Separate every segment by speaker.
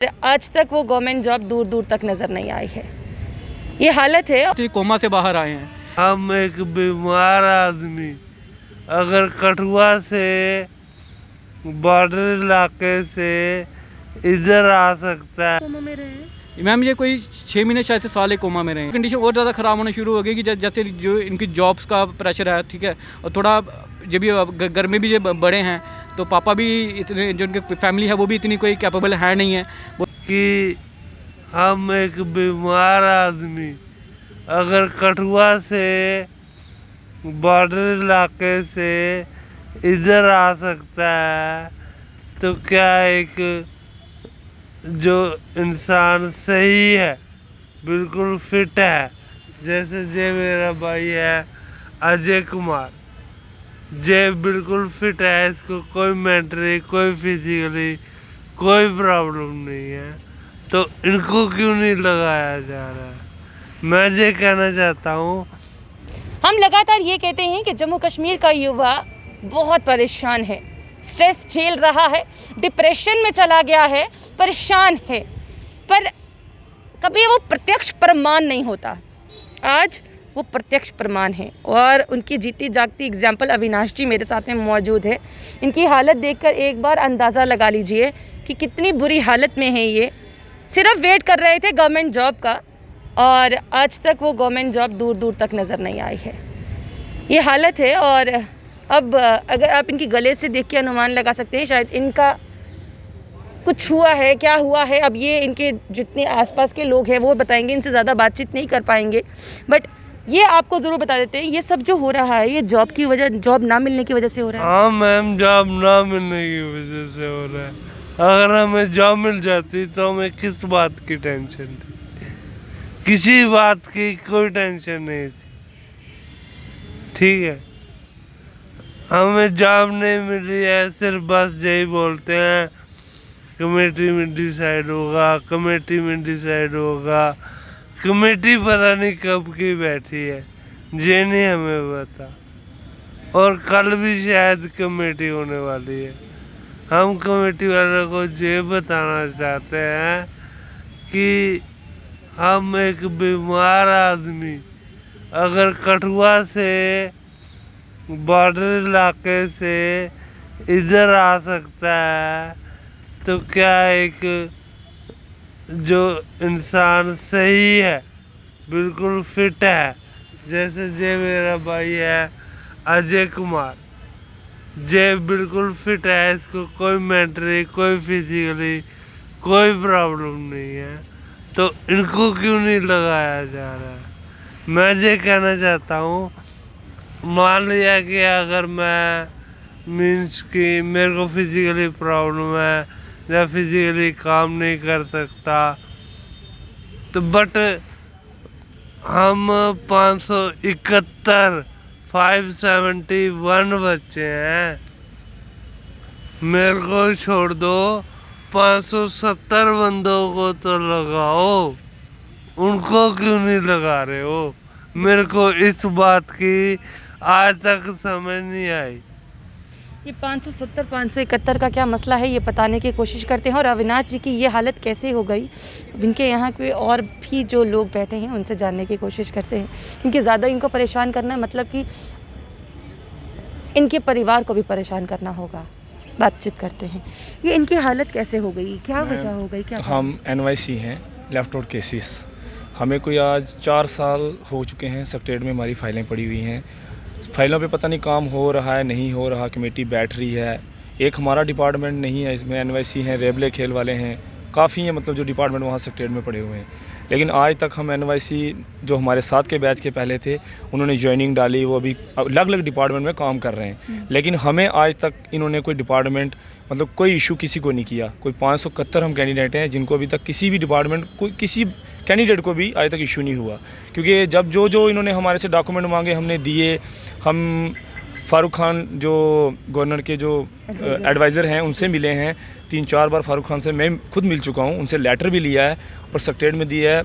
Speaker 1: आज तक वो गवर्नमेंट जॉब दूर दूर तक नज़र नहीं आई है। ये हालत है।
Speaker 2: कोमा से बाहर आए हैं।
Speaker 3: हम एक बीमार आदमी अगर कठुआ से बॉर्डर इलाके से इधर आ सकता है।
Speaker 1: कोमा में रहे
Speaker 2: मैम ये कोई 6 महीने शायद से साल एक कोमा में रहे। कंडीशन और ज़्यादा ख़राब होना शुरू हो गई कि जैसे जो इनकी जॉब्स का प्रेशर है, ठीक है, और थोड़ा जब भी घर में भी जो बड़े हैं तो पापा भी इतने, जो उनकी फैमिली है वो भी इतनी कोई कैपेबल है नहीं है
Speaker 3: कि हम एक बीमार आदमी अगर कठुआ से बॉर्डर इलाके से इधर आ सकता है तो क्या एक जो इंसान सही है, बिल्कुल फिट है, जैसे जे मेरा भाई है अजय कुमार, जे बिल्कुल फिट है, इसको कोई मेंटली कोई फिजिकली कोई प्रॉब्लम नहीं है, तो इनको क्यों नहीं लगाया जा रहा है? मैं ये कहना चाहता हूँ।
Speaker 1: हम लगातार ये कहते हैं कि जम्मू कश्मीर का युवा बहुत परेशान है, स्ट्रेस झेल रहा है, डिप्रेशन में चला गया है, परेशान है, पर कभी वो प्रत्यक्ष प्रमाण नहीं होता। आज वो प्रत्यक्ष प्रमाण है और उनकी जीती जागती एग्जाम्पल अविनाश जी मेरे साथ में मौजूद है। इनकी हालत देखकर एक बार अंदाज़ा लगा लीजिए कि कितनी बुरी हालत में है ये। सिर्फ वेट कर रहे थे गवर्नमेंट जॉब का और आज तक वो गवर्नमेंट जॉब दूर दूर तक नज़र नहीं आई है। ये हालत है और अब अगर आप इनकी गले से देख के अनुमान लगा सकते हैं शायद इनका कुछ हुआ है, क्या हुआ है अब ये इनके जितने आसपास के लोग हैं वो बताएंगे, इनसे ज़्यादा बातचीत नहीं कर पाएंगे। बट ये आपको ज़रूर बता देते हैं ये सब जो हो रहा है ये जॉब की वजह, जॉब ना मिलने की वजह से हो रहा है।
Speaker 3: हाँ मैम, जॉब ना मिलने की वजह से हो रहा है। अगर हमें जॉब मिल जाती तो हमें किस बात की टेंशन थी? किसी बात की कोई टेंशन नहीं थी, ठीक है। हमें जॉब नहीं मिली है, सिर्फ बस यही बोलते हैं कमेटी में डिसाइड होगा, कमेटी में डिसाइड होगा। कमेटी पता नहीं कब की बैठी है, ये नहीं हमें पता, और कल भी शायद कमेटी होने वाली है। हम कमेटी वालों को ये बताना चाहते हैं कि हम एक बीमार आदमी अगर कठुआ से बॉर्डर इलाके से इधर आ सकता है तो क्या एक जो इंसान सही है, बिल्कुल फिट है, जैसे जे मेरा भाई है अजय कुमार, जे बिल्कुल फिट है, इसको कोई मेंटली कोई फिजिकली कोई प्रॉब्लम नहीं है, तो इनको क्यों नहीं लगाया जा रहा है? मैं ये कहना चाहता हूँ, मान लिया कि अगर मैं मीन्स कि मेरे को फिजिकली प्रॉब्लम है या फिजिकली काम नहीं कर सकता, तो बट हम 571 बच्चे हैं, मेरे को छोड़ दो, 570 बंदों को तो लगाओ, उनको क्यों नहीं लगा रहे हो? मेरे को इस बात की आज तक समझ नहीं आई।
Speaker 1: ये 570 571 का क्या मसला है ये बताने की कोशिश करते हैं और अविनाश जी की ये हालत कैसे हो गई इनके यहाँ के और भी जो लोग बैठे हैं उनसे जानने की कोशिश करते हैं, क्योंकि ज़्यादा इनको परेशान करना है मतलब कि इनके परिवार को भी परेशान करना होगा। बातचीत करते हैं, ये इनकी हालत कैसे हो गई, क्या वजह हो गई, क्या
Speaker 4: हम NYC हैं, लेफ्ट आउट केसेस। हमें कोई आज 4 साल हो चुके हैं, सेक्रेटरीट में हमारी फाइलें पड़ी हुई हैं। फाइलों पे पता नहीं काम हो रहा है नहीं हो रहा, कमेटी बैठ रही है। एक हमारा डिपार्टमेंट नहीं है इसमें, NYC हैं, रेबले खेल वाले हैं, काफ़ी हैं मतलब जो डिपार्टमेंट वहाँ सेक्रेटरीट में पड़े हुए हैं। लेकिन आज तक हम NYC जो हमारे साथ के बैच के पहले थे उन्होंने ज्वाइनिंग डाली, वो अभी अलग अलग डिपार्टमेंट में काम कर रहे हैं। लेकिन हमें आज तक इन्होंने कोई डिपार्टमेंट मतलब कोई इशू किसी को नहीं किया। कोई 571 हम कैंडिडेट हैं जिनको अभी तक किसी भी डिपार्टमेंट कोई किसी कैंडिडेट को भी आज तक इशू नहीं हुआ, क्योंकि जब जो इन्होंने हमारे से डॉक्यूमेंट मांगे हमने दिए। हम फ़ारूक खान जो गवर्नर के जो एडवाइज़र हैं उनसे मिले हैं, 3-4 बार फ़ारूक खान से मैं खुद मिल चुका हूँ, उनसे लेटर भी लिया है और सेक्रेटरीट में दिया है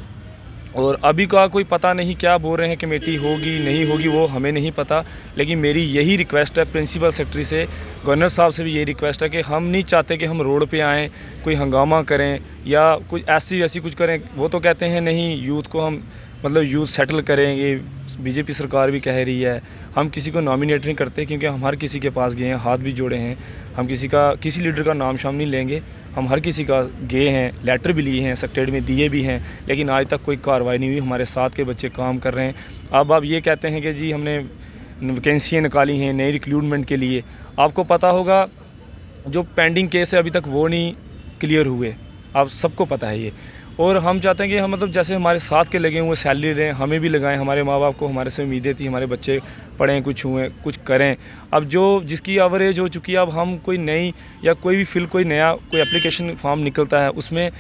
Speaker 4: और अभी का कोई पता नहीं क्या बोल रहे हैं, कमेटी होगी नहीं होगी वो हमें नहीं पता। लेकिन मेरी यही रिक्वेस्ट है प्रिंसिपल सेक्रेटरी से, गवर्नर साहब से भी यही रिक्वेस्ट है कि हम नहीं चाहते कि हम रोड पे आएँ, कोई हंगामा करें या कुछ ऐसी वैसी कुछ करें। वो तो कहते हैं नहीं, यूथ को हम मतलब यूथ सेटल करें, ये बीजेपी सरकार भी कह रही है। हम किसी को नॉमिनेट नहीं करते क्योंकि हम हर किसी के पास गए हैं, हाथ भी जोड़े हैं। हम किसी लीडर का नाम शाम नहीं लेंगे, हम हर किसी का गए हैं, लेटर भी लिए हैं, सेक्रेटरी में दिए भी हैं, लेकिन आज तक कोई कार्रवाई नहीं हुई। हमारे साथ के बच्चे काम कर रहे हैं। अब आप ये कहते हैं कि जी हमने वैकेंसियाँ निकाली हैं नई रिक्रूटमेंट के लिए। आपको पता होगा जो पेंडिंग केस है अभी तक वो नहीं क्लियर हुए, आप सबको पता है ये। और हम चाहते हैं कि हम मतलब जैसे हमारे साथ के लगे हुए सैलरी दें, हमें भी लगाएं। हमारे माँ बाप को हमारे से उम्मीदें थी, हमारे बच्चे पढ़ें, कुछ हुए, कुछ करें। अब जो जिसकी एवरेज हो चुकी है, अब हम कोई नई या कोई नया कोई एप्लीकेशन फॉर्म निकलता है, उसमें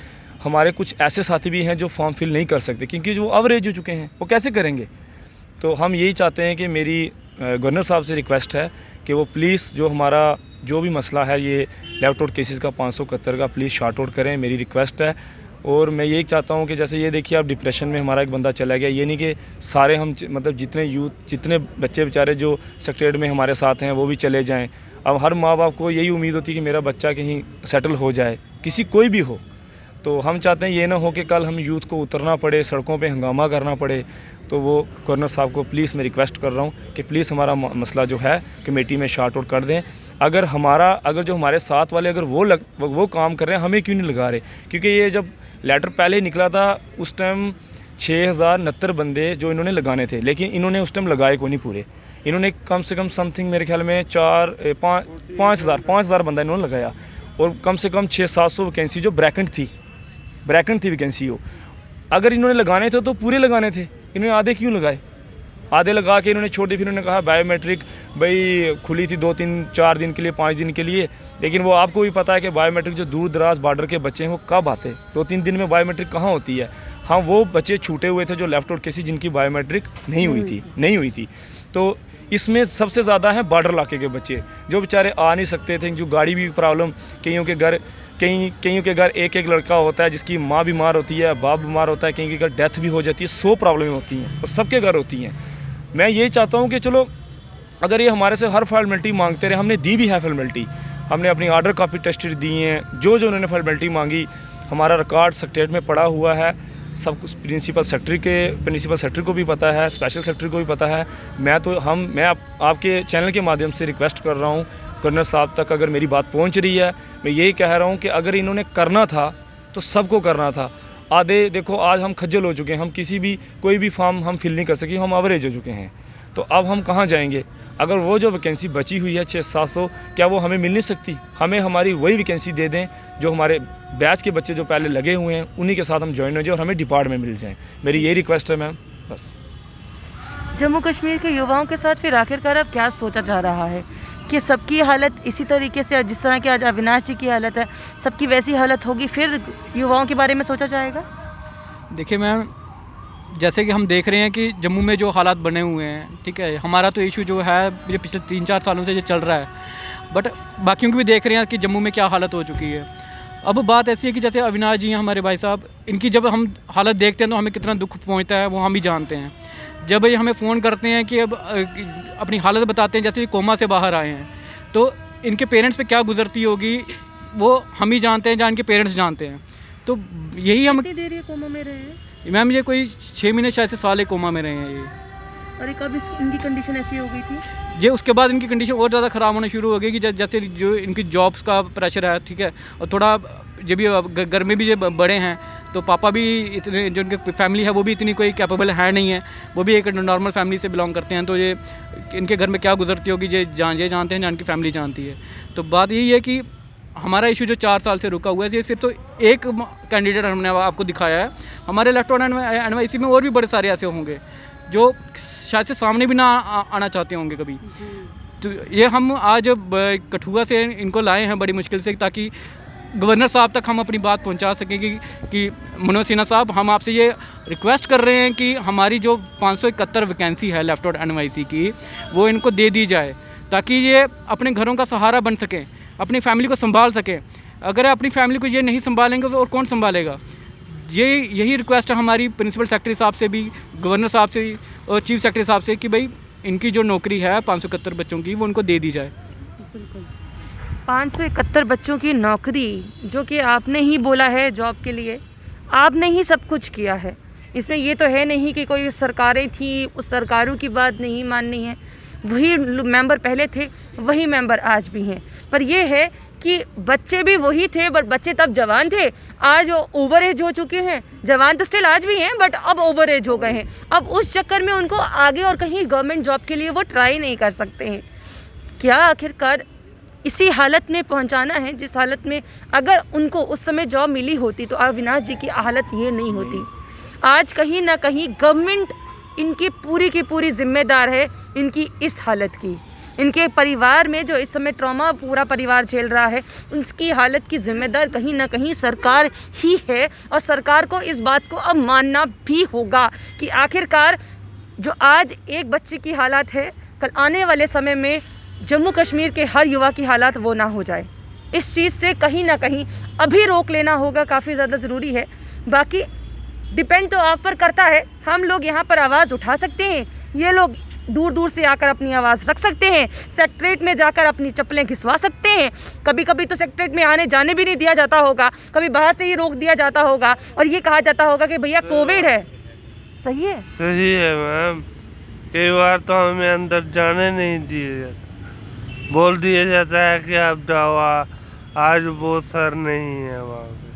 Speaker 4: हमारे कुछ ऐसे साथी भी हैं जो फॉर्म फिल नहीं कर सकते क्योंकि जो एवरेज हो चुके हैं वो कैसे करेंगे। तो हम यही चाहते हैं कि मेरी गवर्नर साहब से रिक्वेस्ट है कि वो प्लीज़ जो हमारा जो भी मसला है ये लेफ्ट आउट केसेस का 571 का प्लीज़ शॉर्ट आउट करें, मेरी रिक्वेस्ट है। और मैं यही चाहता हूँ कि जैसे ये देखिए आप डिप्रेशन में हमारा एक बंदा चला गया, ये नहीं कि सारे हम मतलब जितने बच्चे बेचारे जो सेक्रेटरी में हमारे साथ हैं वो भी चले जाएं। अब हर माँ बाप को यही उम्मीद होती है कि मेरा बच्चा कहीं सेटल हो जाए, किसी कोई भी हो। तो हम चाहते हैं ये ना हो कि कल हम यूथ को उतरना पड़े, सड़कों पे हंगामा करना पड़े। तो वो गवर्नर साहब को प्लीज़ मैं रिक्वेस्ट कर रहा हूँ कि प्लीज़ हमारा मसला जो है कमेटी में शॉर्ट आउट कर दें। अगर जो हमारे साथ वाले अगर वो काम कर रहे हैं, हमें क्यों नहीं लगा रहे? क्योंकि ये जब लेटर पहले निकला था उस टाइम 6069 बंदे जो इन्होंने लगाने थे, लेकिन इन्होंने उस टाइम लगाए को नहीं पूरे। इन्होंने कम से कम समथिंग मेरे ख्याल में 5,000 बंदा इन्होंने लगाया और कम से कम 600-700 वैकेंसी जो ब्रैकेट थी वैकेंसी हो। अगर इन्होंने लगाने थे तो पूरे लगाने थे, इन्होंने आधे क्यों लगाए? आधे लगा के इन्होंने छोड़ दी। फिर उन्होंने कहा बायोमेट्रिक भाई खुली थी 2-3-4 दिन के लिए, 5 दिन के लिए, लेकिन वो आपको भी पता है कि बायोमेट्रिक जो दूर दराज बॉर्डर के बच्चे हैं वो कब आते? 2-3 दिन में बायोमेट्रिक कहाँ होती है? हाँ, वो बच्चे छूटे हुए थे जो लेफ्ट आउट केसेस जिनकी बायोमेट्रिक नहीं हुई थी। तो इसमें सबसे ज़्यादा है बॉर्डर इलाके के बच्चे जो बेचारे आ नहीं सकते थे, जो गाड़ी भी प्रॉब्लम, कईयों के घर एक लड़का होता है जिसकी माँ बीमार होती है, बाप बीमार होता है, कहीं के घर डेथ भी हो जाती है, 100 प्रॉब्लमें होती हैं और सबके घर होती हैं। मैं ये चाहता हूँ कि चलो अगर ये हमारे से हर फॉर्मेलिटी मांगते रहे, हमने दी भी है फॉर्मेलिटी, हमने अपनी ऑर्डर कॉपी टेस्टेड दी हैं, जो उन्होंने फॉर्मेलिटी मांगी हमारा रिकॉर्ड सेक्रेटरी में पड़ा हुआ है, सब कुछ प्रिंसिपल सेक्रेटरी को भी पता है, स्पेशल सेक्रेटरी को भी पता है। मैं आपके चैनल के माध्यम से रिक्वेस्ट कर रहा हूँ गवर्नर साहब तक, अगर मेरी बात पहुँच रही है, मैं यही कह रहा हूँ कि अगर इन्होंने करना था तो सबको करना था। आधे देखो आज हम खज्जल हो चुके हैं, हम कोई भी फॉर्म हम फिल नहीं कर सके, हम एवरेज हो चुके हैं। तो अब हम कहाँ जाएंगे? अगर वो जो वैकेंसी बची हुई है 600-700, क्या वो हमें मिल नहीं सकती? हमें हमारी वही वैकेंसी दे दें जो हमारे बैच के बच्चे जो पहले लगे हुए हैं उन्हीं के साथ हम ज्वाइन हो जाए और हमें डिपार्टमेंट मिल जाए। मेरी यही रिक्वेस्ट है मैम, बस।
Speaker 1: जम्मू कश्मीर के युवाओं के साथ फिर आखिरकार अब क्या सोचा जा रहा है कि सबकी हालत इसी तरीके से जिस तरह की आज अविनाश जी की हालत है, सबकी वैसी हालत होगी, फिर युवाओं के बारे में सोचा जाएगा?
Speaker 2: देखिए मैम, जैसे कि हम देख रहे हैं कि जम्मू में जो हालात बने हुए हैं, ठीक है, हमारा तो इशू जो है ये पिछले 3-4 सालों से ये चल रहा है, बट बाकियों की भी देख रहे हैं कि जम्मू में क्या हालत हो चुकी है। अब बात ऐसी है कि जैसे अविनाश जी हैं हमारे भाई साहब, इनकी जब हम हालत देखते हैं तो हमें कितना दुख पहुंचता है वो हम ही जानते हैं। जब ये हमें फ़ोन करते हैं कि अब अपनी हालत बताते हैं, जैसे कोमा से बाहर आए हैं, तो इनके पेरेंट्स पे क्या गुजरती होगी वो हम ही जानते हैं, जहाँ इनके पेरेंट्स जानते हैं। तो यही हम
Speaker 1: कितनी देर ये कोमा में रहे हैं?
Speaker 2: मैम ये कोई 6 महीने शायद से साल कोमा में रहे हैं ये।
Speaker 1: और कब इनकी कंडीशन ऐसी हो गई थी?
Speaker 2: ये उसके बाद इनकी कंडीशन और ज़्यादा ख़राब होना शुरू हो गई कि जैसे जो इनकी जॉब्स का प्रेशर है, ठीक है, और थोड़ा जब भी घर में भी जो बड़े हैं तो पापा भी इतने, जो उनकी फैमिली है वो भी इतनी कोई कैपेबल है नहीं है, वो भी एक नॉर्मल फैमिली से बिलोंग करते हैं। तो ये इनके घर में क्या गुजरती होगी ये जानते हैं, जान की फैमिली जानती है। तो बात यही है कि हमारा इशू जो 4 साल से रुका हुआ है, ये सिर्फ तो एक कैंडिडेट हमने आपको दिखाया है। हमारे लेफ्ट आउट एनवाईसी में और भी बड़े सारे ऐसे होंगे जो शायद से सामने भी ना आना चाहते होंगे कभी। तो ये हम आज कठुआ से इनको लाए हैं बड़ी मुश्किल से, ताकि गवर्नर साहब तक हम अपनी बात पहुंचा सकें कि मनोज सिन्हा साहब, हम आपसे ये रिक्वेस्ट कर रहे हैं कि हमारी जो 571 वैकेंसी है लेफ्ट आउट एनवाईसी की, वो इनको दे दी जाए ताकि ये अपने घरों का सहारा बन सकें, अपनी फैमिली को संभाल सकें। अगर अपनी फैमिली को ये नहीं संभालेंगे तो और कौन संभालेगा? यही रिक्वेस्ट है हमारी प्रिंसिपल सेक्रेटरी साहब से भी, गवर्नर साहब से भी और चीफ सेक्रेटरी साहब से कि भाई इनकी जो नौकरी है 571 बच्चों की वो उनको दे दी जाए।
Speaker 1: 571 बच्चों की नौकरी, जो कि आपने ही बोला है जॉब के लिए, आपने ही सब कुछ किया है। इसमें ये तो है नहीं कि कोई सरकारें थी, उस सरकारों की बात नहीं माननी है। वही मेंबर पहले थे, वही मेंबर आज भी हैं। पर ये है कि बच्चे भी वही थे, बट बच्चे तब जवान थे, आज ओवर एज हो चुके हैं। जवान तो स्टिल आज भी हैं, बट अब ओवर एज हो गए हैं। अब उस चक्कर में उनको आगे और कहीं गवर्नमेंट जॉब के लिए वो ट्राई नहीं कर सकते हैं। क्या आखिरकार इसी हालत में पहुंचाना है, जिस हालत में अगर उनको उस समय जॉब मिली होती तो अविनाश जी की हालत ये नहीं होती। आज कहीं ना कहीं गवर्नमेंट इनकी पूरी की पूरी जिम्मेदार है इनकी इस हालत की। इनके परिवार में जो इस समय ट्रॉमा पूरा परिवार झेल रहा है, उसकी हालत की जिम्मेदार कहीं ना कहीं सरकार ही है। और सरकार को इस बात को अब मानना भी होगा कि आखिरकार जो आज एक बच्चे की हालत है, कल आने वाले समय में जम्मू कश्मीर के हर युवा की हालत वो ना हो जाए। इस चीज़ से कहीं ना कहीं अभी रोक लेना होगा, काफ़ी ज़्यादा ज़रूरी है। बाकी डिपेंड तो आप पर करता है। हम लोग यहाँ पर आवाज़ उठा सकते हैं, ये लोग दूर दूर से आकर अपनी आवाज़ रख सकते हैं, सेक्रेटरीट में जाकर अपनी चप्पलें घिसवा सकते हैं। कभी कभी तो सेक्रेटरीट में आने जाने भी नहीं दिया जाता होगा, कभी बाहर से ही रोक दिया जाता होगा और ये कहा जाता होगा कि भैया कोविड है। सही है,
Speaker 3: सही है मैम। कई बार तो हमें अंदर जाने नहीं दिया जाता, बोल दिया जाता है कि आप जाओ, आज वो सर नहीं है वहाँ पे।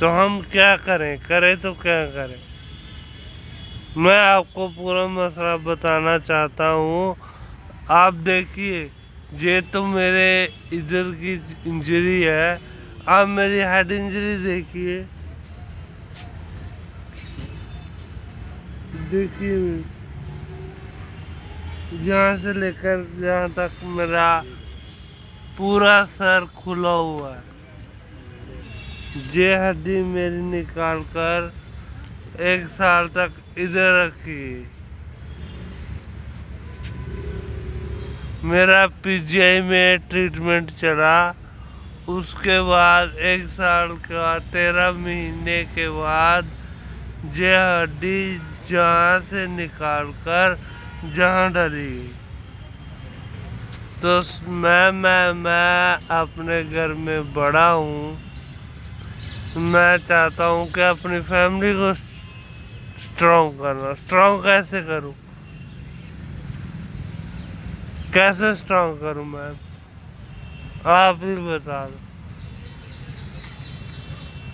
Speaker 3: तो हम क्या करें, करें तो क्या करें। मैं आपको पूरा मसला बताना चाहता हूँ। आप देखिए, ये तो मेरे इधर की इंजरी है, आप मेरी हेड इंजरी देखिए, देखिए यहाँ से लेकर यहाँ तक मेरा पूरा सर खुला हुआ है। ये हड्डी मेरी निकाल कर 1 साल तक इधर रखी। मेरा पीजीआई में ट्रीटमेंट चला, उसके बाद 1 साल के बाद 13 महीने के बाद ये हड्डी जहाँ से निकाल कर जहाँ डली। तो मैं अपने घर में बड़ा हूँ, मैं चाहता हूँ कि अपनी फैमिली को स्ट्रॉन्ग करना। स्ट्रॉन्ग कैसे करूँ, कैसे स्ट्रॉन्ग करूँ मैम, आप ही बता दो।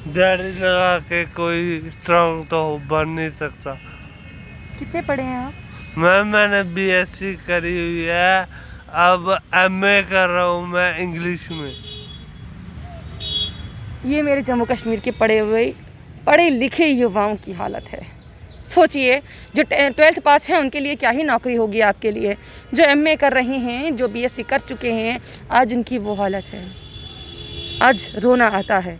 Speaker 3: दिहाड़ी लगा के कोई स्ट्रॉन्ग तो बन नहीं सकता।
Speaker 1: कितने पढ़े हैं आप?
Speaker 3: मैंने बीएससी करी हुई है, अब एमए कर रहा हूँ मैं इंग्लिश में।
Speaker 1: ये मेरे जम्मू कश्मीर के पढ़े लिखे युवाओं की हालत है। सोचिए, जो 12th पास हैं उनके लिए क्या ही नौकरी होगी आपके लिए, जो एमए कर रहे हैं, जो बीएससी कर चुके हैं, आज उनकी वो हालत है। आज रोना आता है।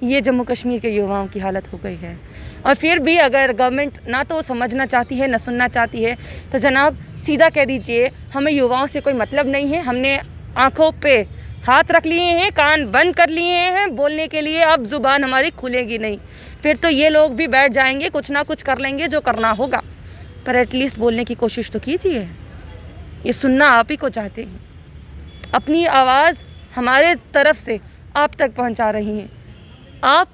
Speaker 1: ये जम्मू कश्मीर के युवाओं की हालत हो गई है। और फिर भी अगर गवर्नमेंट ना तो समझना चाहती है, ना सुनना चाहती है, तो जनाब सीधा कह दीजिए हमें युवाओं से कोई मतलब नहीं है। हमने आंखों पे हाथ रख लिए हैं, कान बंद कर लिए हैं बोलने के लिए, अब ज़ुबान हमारी खुलेगी नहीं। फिर तो ये लोग भी बैठ जाएंगे, कुछ ना कुछ कर लेंगे जो करना होगा, पर एटलीस्ट बोलने की कोशिश तो कीजिए। ये सुनना आप ही को चाहते हैं। अपनी आवाज़ हमारे तरफ से आप तक पहुंचा रही हैं। आप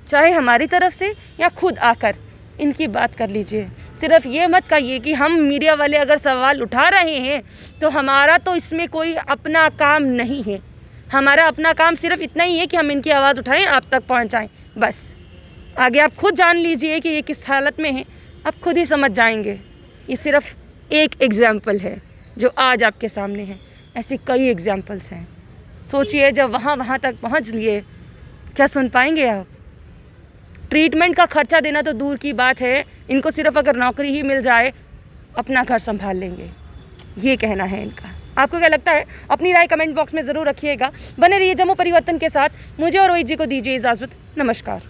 Speaker 1: चाहे हमारी तरफ से या खुद आकर इनकी बात कर लीजिए। सिर्फ ये मत कहिए कि हम मीडिया वाले अगर सवाल उठा रहे हैं तो हमारा तो इसमें कोई अपना काम नहीं है। हमारा अपना काम सिर्फ इतना ही है कि हम इनकी आवाज़ उठाएं, आप तक पहुंचाएं, बस। आगे आप खुद जान लीजिए कि ये किस हालत में है, आप खुद ही समझ जाएंगे। ये सिर्फ एक एग्ज़ाम्पल है जो आज आपके सामने है, ऐसी कई एग्ज़ाम्पल्स हैं। सोचिए, जब वहाँ तक पहुँच लिए, क्या सुन पाएंगे आप? ट्रीटमेंट का खर्चा देना तो दूर की बात है, इनको सिर्फ अगर नौकरी ही मिल जाए अपना घर संभाल लेंगे, ये कहना है इनका। आपको क्या लगता है? अपनी राय कमेंट बॉक्स में ज़रूर रखिएगा। बने रहिए जम्मू परिवर्तन के साथ। मुझे और रोहित जी को दीजिए इजाज़त। नमस्कार।